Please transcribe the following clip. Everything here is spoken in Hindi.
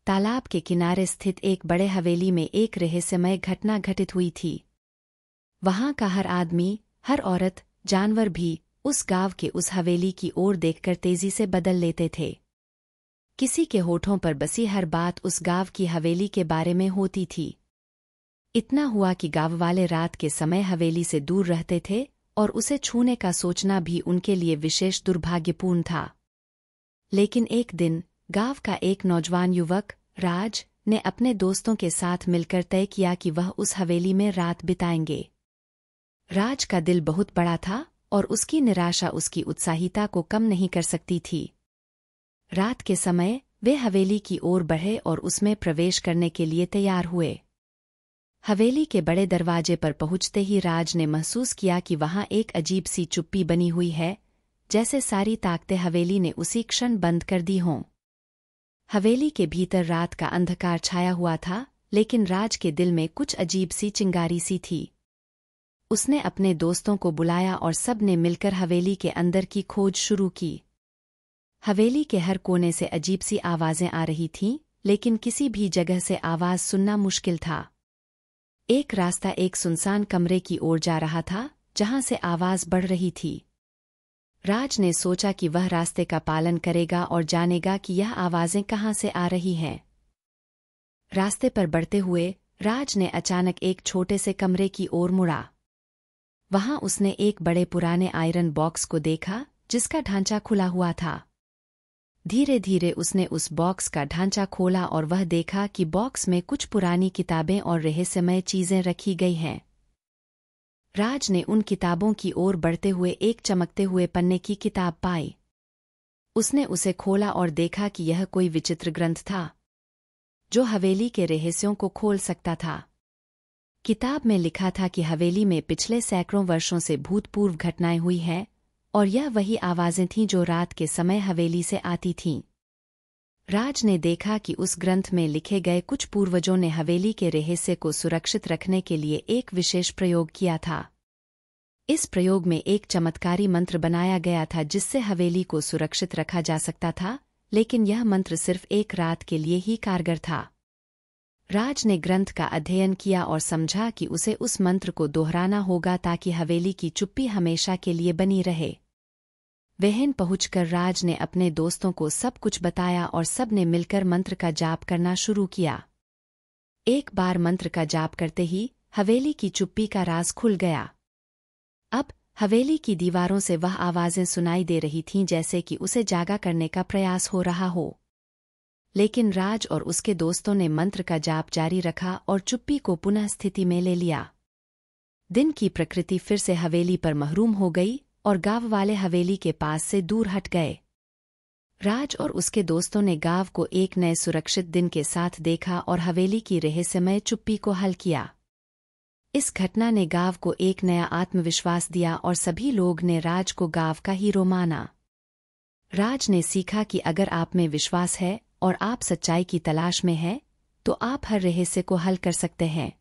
तालाब के किनारे स्थित एक बड़े हवेली में एक रहस्यमय घटना घटित हुई थी। वहां का हर आदमी, हर औरत, जानवर भी उस गांव के उस हवेली की ओर देखकर तेजी से बदल लेते थे। किसी के होठों पर बसी हर बात उस गांव की हवेली के बारे में होती थी। इतना हुआ कि गांव वाले रात के समय हवेली से दूर रहते थे और उसे छूने का सोचना भी उनके लिए विशेष दुर्भाग्यपूर्ण था। लेकिन एक दिन गांव का एक नौजवान युवक, राज, ने अपने दोस्तों के साथ मिलकर तय किया कि वह उस हवेली में रात बिताएंगे। राज का दिल बहुत बड़ा था और उसकी निराशा उसकी उत्साहिता को कम नहीं कर सकती थी। रात के समय वे हवेली की ओर बढ़े और उसमें प्रवेश करने के लिए तैयार हुए। हवेली के बड़े दरवाजे पर पहुंचते ही राज ने महसूस किया कि वहां एक अजीब सी चुप्पी बनी हुई है, जैसे सारी ताकतें हवेली ने उसी क्षण बंद कर दी हों। हवेली के भीतर रात का अंधकार छाया हुआ था, लेकिन राज के दिल में कुछ अजीब सी चिंगारी सी थी। उसने अपने दोस्तों को बुलाया और सब ने मिलकर हवेली के अंदर की खोज शुरू की। हवेली के हर कोने से अजीब सी आवाजें आ रही थीं, लेकिन किसी भी जगह से आवाज सुनना मुश्किल था। एक रास्ता एक सुनसान कमरे की ओर जा रहा था, जहां से आवाज बढ़ रही थी। राज ने सोचा कि वह रास्ते का पालन करेगा और जानेगा कि यह आवाजें कहां से आ रही हैं। रास्ते पर बढ़ते हुए राज ने अचानक एक छोटे से कमरे की ओर मुड़ा। वहां उसने एक बड़े पुराने आयरन बॉक्स को देखा, जिसका ढांचा खुला हुआ था। धीरे धीरे उसने उस बॉक्स का ढांचा खोला और वह देखा कि बॉक्स में कुछ पुरानी किताबें और रहस्यमय चीजें रखी गई हैं। राज ने उन किताबों की ओर बढ़ते हुए एक चमकते हुए पन्ने की किताब पाई। उसने उसे खोला और देखा कि यह कोई विचित्र ग्रंथ था, जो हवेली के रहस्यों को खोल सकता था। किताब में लिखा था कि हवेली में पिछले सैकड़ों वर्षों से भूतपूर्व घटनाएं हुई हैं, और यह वही आवाजें थीं जो रात के समय हवेली से आती थीं। राज ने देखा कि उस ग्रंथ में लिखे गए कुछ पूर्वजों ने हवेली के रहस्य को सुरक्षित रखने के लिए एक विशेष प्रयोग किया था। इस प्रयोग में एक चमत्कारी मंत्र बनाया गया था जिससे हवेली को सुरक्षित रखा जा सकता था, लेकिन यह मंत्र सिर्फ एक रात के लिए ही कारगर था। राज ने ग्रंथ का अध्ययन किया और समझा कि उसे उस मंत्र को दोहराना होगा ताकि हवेली की चुप्पी हमेशा के लिए बनी रहे। वहन पहुंचकर राज ने अपने दोस्तों को सब कुछ बताया और सब ने मिलकर मंत्र का जाप करना शुरू किया। एक बार मंत्र का जाप करते ही हवेली की चुप्पी का राज खुल गया। अब हवेली की दीवारों से वह आवाजें सुनाई दे रही थीं जैसे कि उसे जागा करने का प्रयास हो रहा हो। लेकिन राज और उसके दोस्तों ने मंत्र का जाप जारी रखा और चुप्पी को पुनः स्थिति में ले लिया। दिन की प्रकृति फिर से हवेली पर महरूम हो गई और गांव वाले हवेली के पास से दूर हट गए। राज और उसके दोस्तों ने गांव को एक नए सुरक्षित दिन के साथ देखा और हवेली की रहस्यमय चुप्पी को हल किया। इस घटना ने गांव को एक नया आत्मविश्वास दिया और सभी लोग ने राज को गांव का हीरो माना। राज ने सीखा कि अगर आप में विश्वास है और आप सच्चाई की तलाश में हैं, तो आप हर रहस्य को हल कर सकते हैं।